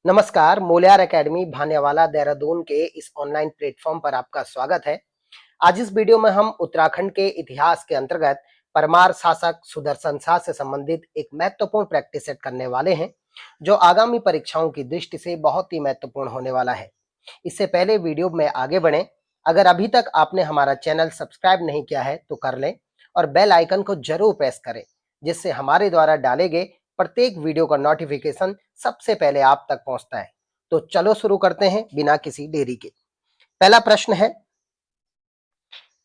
नमस्कार, मोल्यार एकेडमी भान्यावाला देहरादून के इस ऑनलाइन प्लेटफॉर्म पर आपका स्वागत है। आज इस वीडियो में हम उत्तराखंड के इतिहास के अंतर्गत परमार शासक सुदर्शन शाह से संबंधित एक महत्वपूर्ण प्रैक्टिस सेट करने वाले हैं, जो आगामी परीक्षाओं की दृष्टि से बहुत ही महत्वपूर्ण होने वाला है। इससे पहले वीडियो में आगे बढ़ें, अगर अभी तक आपने हमारा चैनल सब्सक्राइब नहीं किया है तो कर लें और बेल आइकन को जरूर प्रेस करें, जिससे हमारे द्वारा डाले गए प्रत्येक वीडियो का नोटिफिकेशन सबसे पहले आप तक पहुंचता है। तो चलो शुरू करते हैं बिना किसी देरी के। पहला प्रश्न है,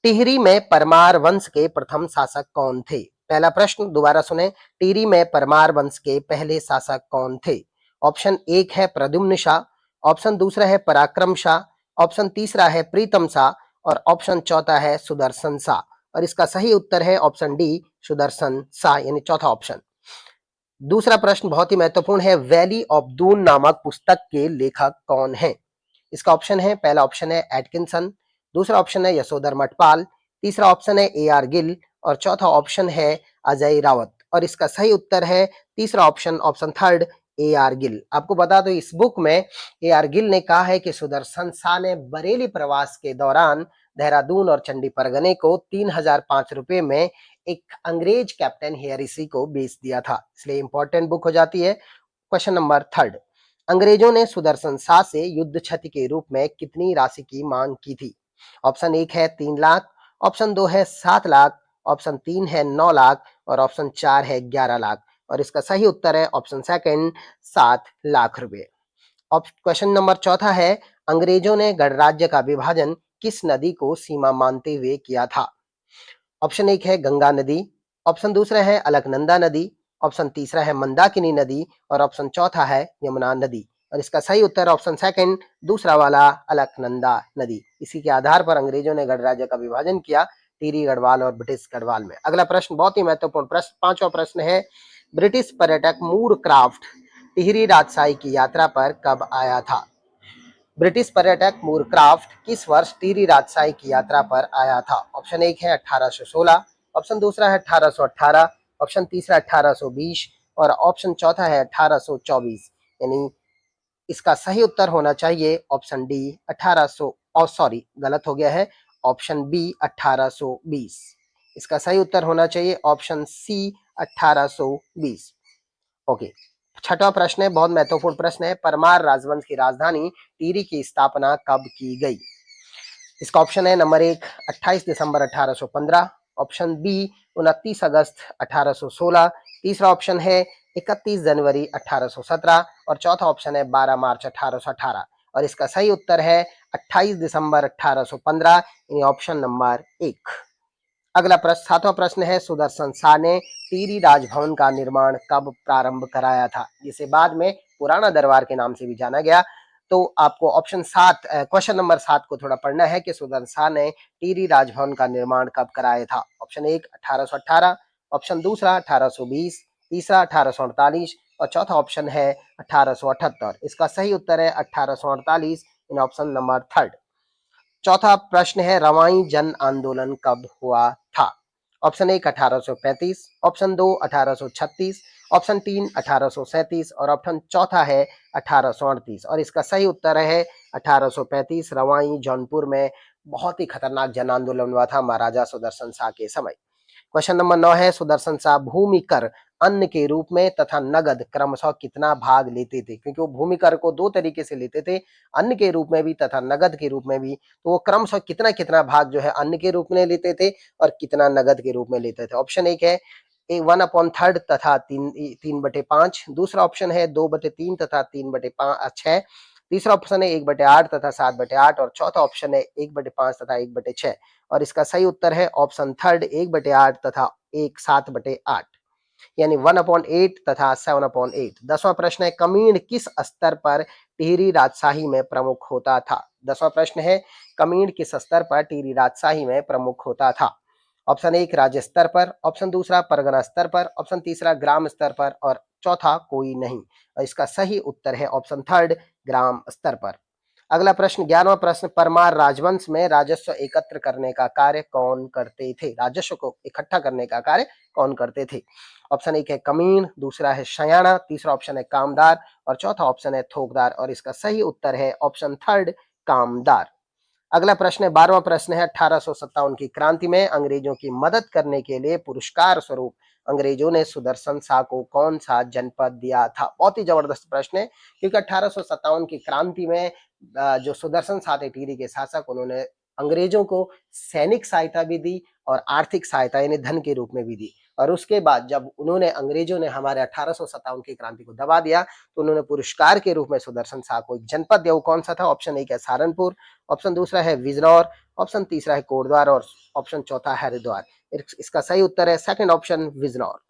टिहरी में परमार वंश के प्रथम शासक कौन थे? पहला प्रश्न दोबारा सुने, टिहरी में परमार वंश के पहले शासक कौन थे? ऑप्शन एक है प्रद्युम्न शाह, ऑप्शन दूसरा है पराक्रम शाह, ऑप्शन तीसरा है प्रीतम शाह और ऑप्शन चौथा है सुदर्शन शाह। और इसका सही उत्तर है ऑप्शन डी, सुदर्शन शाह, यानी चौथा ऑप्शन। दूसरा प्रश्न बहुत ही महत्वपूर्ण है, वैली ऑफ दून नामक पुस्तक के लेखक कौन है? इसका ऑप्शन है, पहला ऑप्शन है एटकिंसन, दूसरा ऑप्शन है यशोधर मठपाल, तीसरा ऑप्शन है ए आर गिल और चौथा ऑप्शन है अजय रावत। और इसका सही उत्तर है तीसरा option, option third, A R Gill. आपको बता दो, इस बुक में ए आर गिल ने कहा है कि सुदर्शन शाह ने बरेली प्रवास के दौरान देहरादून और चंडी परगने को 3005 रुपए में एक अंग्रेज कैप्टन हेयरिसी को बेच दिया था, इसलिए इंपॉर्टेंट बुक हो जाती है। क्वेश्चन नंबर थर्ड, अंग्रेजों ने सुदर्शन शाह से युद्ध क्षति के रूप में कितनी राशि की मांग की थी? ऑप्शन एक है 3 लाख, ऑप्शन दो है 7 लाख, ऑप्शन तीन है 9 लाख और ऑप्शन चार है 11 लाख। और इसका सही उत्तर है ऑप्शन सेकंड, 7 लाख रुपए। क्वेश्चन नंबर चौथा है, अंग्रेजों ने गणराज्य का विभाजन किस नदी को सीमा मानते हुए किया था? ऑप्शन एक है गंगा नदी, ऑप्शन दूसरा है अलकनंदा नदी, ऑप्शन तीसरा है मंदाकिनी नदी और ऑप्शन चौथा है यमुना नदी। और इसका सही उत्तर ऑप्शन सेकंड, दूसरा वाला अलकनंदा नदी। इसी के आधार पर अंग्रेजों ने गणराज्य का विभाजन किया, टिहरी गढ़वाल और ब्रिटिश गढ़वाल में। अगला प्रश्न बहुत ही महत्वपूर्ण प्रश्न, पांचवा प्रश्न है, ब्रिटिश पर्यटक मूर क्राफ्ट टिहरी राजशाही की यात्रा पर कब आया था? ब्रिटिश पर्यटक मूरक्राफ्ट किस वर्ष टिहरी राजशाही की यात्रा पर आया था? ऑप्शन एक है 1816, ऑप्शन दूसरा है 1818, ऑप्शन तीसरा 1820 और ऑप्शन चौथा है 1824। यानी इसका सही उत्तर होना चाहिए ऑप्शन डी 1800, और सॉरी गलत हो गया है, ऑप्शन बी 1820। इसका सही उत्तर होना चाहिए ऑप्शन सी 1820। ओके। छठवां प्रश्न है, बहुत महत्वपूर्ण प्रश्न है, परमार राजवंश की राजधानी टिहरी की स्थापना कब की गई? इसका ऑप्शन है नंबर एक 28 दिसंबर 1815, ऑप्शन बी 29 अगस्त 1816, तीसरा ऑप्शन है 31 जनवरी 1817 और चौथा ऑप्शन है 12 मार्च 1818। और इसका सही उत्तर है 28 दिसंबर 1815, यानी ऑप्शन नंबर एक। अगला प्रश्न, सातवां प्रश्न है, सुदर्शन शाह ने टिहरी राजभवन का निर्माण कब प्रारंभ कराया था, जिसे बाद में पुराना दरबार के नाम से भी जाना गया? तो आपको ऑप्शन सात, क्वेश्चन नंबर 7 को थोड़ा पढ़ना है कि सुदर्शन शाह ने टिहरी राजभवन का निर्माण कब कराया था। ऑप्शन एक 1818, ऑप्शन दूसरा 1820, तीसरा 1848 और चौथा ऑप्शन है 1878। इसका सही उत्तर है 1848, इन ऑप्शन नंबर थर्ड। चौथा प्रश्न है, रवाई जन आंदोलन कब हुआ था? ऑप्शन एक 1835, ऑप्शन दो 1836, ऑप्शन तीन 1837 और ऑप्शन चौथा है 1838। और इसका सही उत्तर है 1835, रवाई जौनपुर में बहुत ही खतरनाक जन आंदोलन हुआ था महाराजा सुदर्शन शाह के समय। क्वेश्चन नंबर 9 है, सुदर्शन शाह भूमि कर, अन्न के रूप में तथा नगद क्रमशः कितना भाग लेते थे? क्योंकि वो भूमि कर को दो तरीके से लेते थे, अन्न के रूप में भी तथा नगद के रूप में भी। तो वो क्रमशः कितना कितना भाग जो है अन्न के रूप में लेते थे और कितना नगद के रूप में लेते थे? ऑप्शन एक है 1/3 तथा 3/5, दूसरा ऑप्शन है 2/3 तथा 3/6, तीसरा ऑप्शन है 1/8 तथा 7/8 और चौथा ऑप्शन है 1/5 तथा 1/6। और इसका सही उत्तर है ऑप्शन थर्ड, 1/8 तथा 7/8, यानी 1/8 तथा 7/8। 10वां प्रश्न है, कमीण किस स्तर पर टिहरी राजशाही में प्रमुख होता था? 10वां प्रश्न है, कमीण किस स्तर पर टिहरी राजशाही में प्रमुख होता था? ऑप्शन एक राज्य स्तर पर, ऑप्शन दूसरा परगना स्तर पर, ऑप्शन तीसरा ग्राम स्तर पर और चौथा कोई नहीं। और इसका सही उत्तर है ऑप्शन थर्ड, ग्राम स्तर पर। अगला प्रश्न 11वां प्रश्न, परमार राजवंश में राजस्व एकत्र करने का कार्य कौन करते थे? राजस्व को इकट्ठा करने का कार्य कौन करते थे? ऑप्शन एक है कमीण, दूसरा है शयाना, तीसरा ऑप्शन है कामदार और चौथा ऑप्शन है थोकदार और इसका सही उत्तर है ऑप्शन थर्ड कामदार। अगला प्रश्न है 12वां प्रश्न है, 1857 की क्रांति में अंग्रेजों की मदद करने के लिए पुरस्कार स्वरूप अंग्रेजों ने सुदर्शन शाह को कौन सा जनपद दिया था? बहुत ही जबरदस्त प्रश्न है, क्योंकि 1857 की क्रांति में जो सुदर्शन शाह थे टिहरी के शासक, उन्होंने अंग्रेजों को सैनिक सहायता भी दी और आर्थिक सहायता यानी धन के रूप में भी दी। और उसके बाद जब अंग्रेजों ने हमारे 1857 की क्रांति को दबा दिया, तो उन्होंने पुरस्कार के रूप में सुदर्शन शाह को एक जनपद दिया। वो कौन सा था? ऑप्शन एक है सहारनपुर, ऑप्शन दूसरा है बिजनौर, ऑप्शन तीसरा है कोटद्वार और ऑप्शन चौथा है हरिद्वार। इसका सही उत्तर है सेकंड ऑप्शन बिजनौर।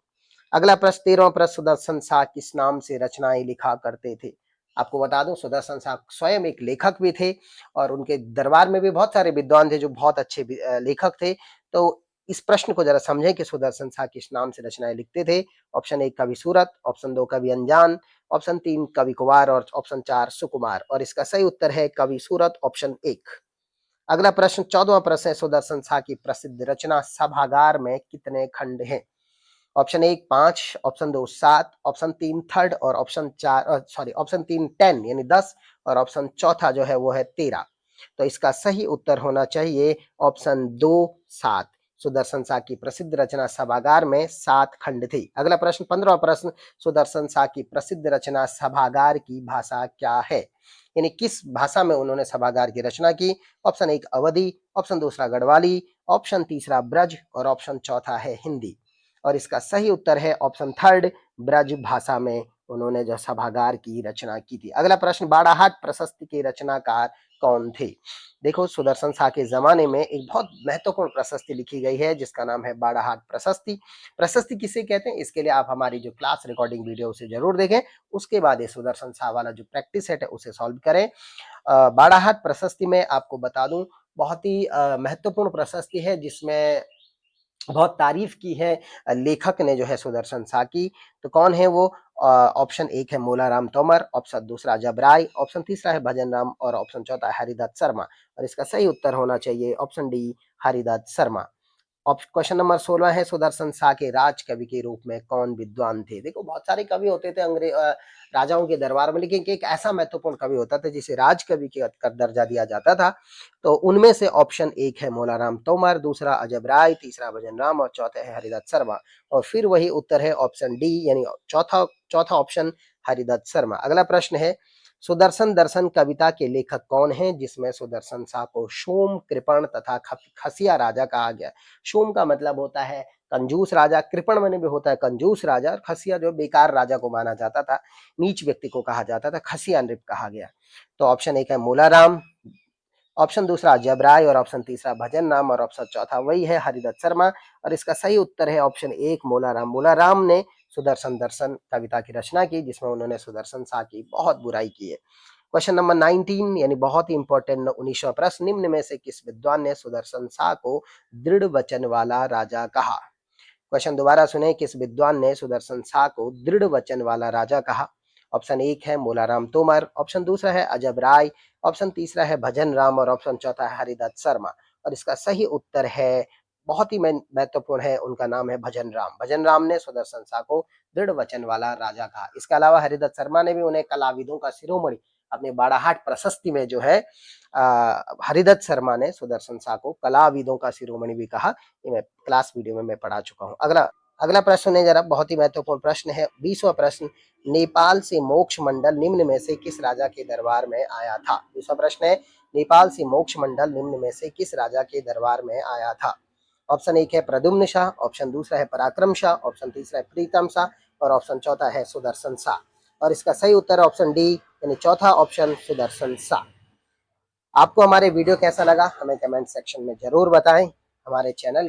अगला प्रश्न 13वां प्रश्न, सुदर्शन शाह किस नाम से रचनाएं लिखा करते थे? आपको बता दूं सुदर्शन शाह स्वयं एक लेखक भी थे और उनके दरबार में भी बहुत सारे विद्वान थे जो बहुत अच्छे लेखक थे। तो इस प्रश्न को जरा समझें कि सुदर्शन शाह किस नाम से रचनाएं लिखते थे। ऑप्शन एक कवि सूरत, ऑप्शन दो कवि अनजान, ऑप्शन तीन कवि कुमार और ऑप्शन चार सुकुमार और इसका सही उत्तर है कवि सूरत ऑप्शन एक। अगला प्रश्न 14वां प्रश्न है, सुदर्शन शाह की प्रसिद्ध रचना सभागार में कितने खंड हैं? ऑप्शन एक 5, ऑप्शन दो 7, ऑप्शन तीन थर्ड और ऑप्शन चार ऑप्शन तीन 10 यानी 10 और ऑप्शन चौथा जो है वो है 13। तो इसका सही उत्तर होना चाहिए ऑप्शन दो 7। सुदर्शन शाह की प्रसिद्ध रचना सभागार में 7 खंड थी। अगला प्रश्न 15वां प्रश्न, सुदर्शन शाह की प्रसिद्ध रचना सभागार की भाषा क्या है? यानी किस भाषा में उन्होंने सभागार की रचना की? ऑप्शन एक अवधी, ऑप्शन दूसरा गढ़वाली, ऑप्शन तीसरा ब्रज और ऑप्शन चौथा है हिंदी और इसका सही उत्तर है ऑप्शन थर्ड ब्रज भाषा में उन्होंने जो सभागार की रचना की थी। अगला प्रश्न, बाड़ाहाट प्रशस्ति के रचनाकार कौन थे? देखो सुदर्शन शाह के जमाने में एक बहुत महत्वपूर्ण प्रशस्ति लिखी गई है जिसका नाम है बाड़ाहाट प्रशस्ति। प्रशस्ति किसे कहते हैं इसके लिए आप हमारी जो क्लास रिकॉर्डिंग वीडियो उसे जरूर देखें, उसके बाद ये सुदर्शन शाह वाला जो प्रैक्टिस सेट है उसे सॉल्व करें। बाड़ाहाट प्रशस्ति में आपको बता दूं बहुत ही महत्वपूर्ण प्रशस्ति है जिसमें बहुत तारीफ की है लेखक ने जो है सुदर्शन शाह की। तो कौन है वो? ऑप्शन एक है मोलाराम तोमर, ऑप्शन दूसरा जबराय, ऑप्शन तीसरा है भजन राम और ऑप्शन चौथा है हरिदत्त शर्मा और इसका सही उत्तर होना चाहिए option D Haridatt Sharma. Question number 16 है, सुदर्शन शाह के राज कवि के रूप में कौन विद्वान थे? देखो बहुत सारे कवि होते थे राजाओं के दरबार में, लेकिन एक ऐसा महत्वपूर्ण कवि होता था जिसे राज कवि का दर्जा दिया जाता था। तो उनमें से ऑप्शन एक है मोलाराम तोमर, दूसरा अजब राय, तीसरा भजन राम और चौथा है हरिदत्त शर्मा और फिर वही उत्तर है ऑप्शन डी यानी चौथा चौथा ऑप्शन हरिदत्त शर्मा। अगला प्रश्न है, सुदर्शन दर्शन कविता के लेखक कौन हैं जिसमें सुदर्शन शाह को सोम, कृपण तथा खसिया राजा कहा गया? सोम का मतलब होता है कंजूस राजा, कृपण माने भी होता है कंजूस राजा और खसिया जो बेकार राजा को माना जाता था, नीच व्यक्ति को कहा जाता था, खसिया नृप कहा गया। तो ऑप्शन एक है मोलाराम, ऑप्शन दूसरा जबराय और ऑप्शन तीसरा भजन राम और ऑप्शन चौथा वही है हरिदत्त शर्मा और इसका सही उत्तर है ऑप्शन एक मोलाराम। मोलाराम ने सुदर्शन दर्शन कविता की रचना की जिसमें उन्होंने सुदर्शन शाह की बहुत बुराई की है। क्वेश्चन नंबर 19 यानी बहुत ही इंपॉर्टेंट 19वां प्रश्न, निम्न में से किस विद्वान ने सुदर्शन शाह को दृढ़ वचन वाला राजा कहा? क्वेश्चन दोबारा सुने, किस विद्वान ने सुदर्शन शाह को दृढ़ वचन वाला राजा कहा? ऑप्शन एक है मोलाराम तोमर, ऑप्शन दूसरा है अजब राय, ऑप्शन तीसरा है भजन राम और ऑप्शन चौथा है हरिदत्त शर्मा और इसका सही उत्तर है बहुत ही महत्वपूर्ण है, उनका नाम है भजन राम। भजन राम ने सुदर्शन शाह को दृढ़ वचन वाला राजा कहा। इसके अलावा हरिदत्त शर्मा ने भी उन्हें कलाविदों का शिरोमणि अपने बाड़ाहाट प्रशस्ति में जो है हरिदत्त शर्मा ने सुदर्शन शाह को कलाविदों का शिरोमणि भी कहा। ये मैं क्लास वीडियो में मैं पढ़ा चुका हूँ। अगला अगला प्रश्न है जरा बहुत ही महत्वपूर्ण प्रश्न है 20वां प्रश्न, नेपाल से मोक्ष मंडल निम्न में से किस राजा के दरबार में आया था? 20वां प्रश्न है, नेपाल से मोक्ष मंडल निम्न में से किस राजा के दरबार में आया था? ऑप्शन एक है प्रद्युम्न शाह, ऑप्शन दूसरा है पराक्रम शाह, ऑप्शन तीसरा है प्रीतम शाह और ऑप्शन चौथा है सुदर्शन शाह और इसका सही उत्तर है ऑप्शन डी यानी चौथा ऑप्शन सुदर्शन शाह। आपको हमारे वीडियो कैसा लगा हमें कमेंट सेक्शन में जरूर बताएं। हमारे चैनल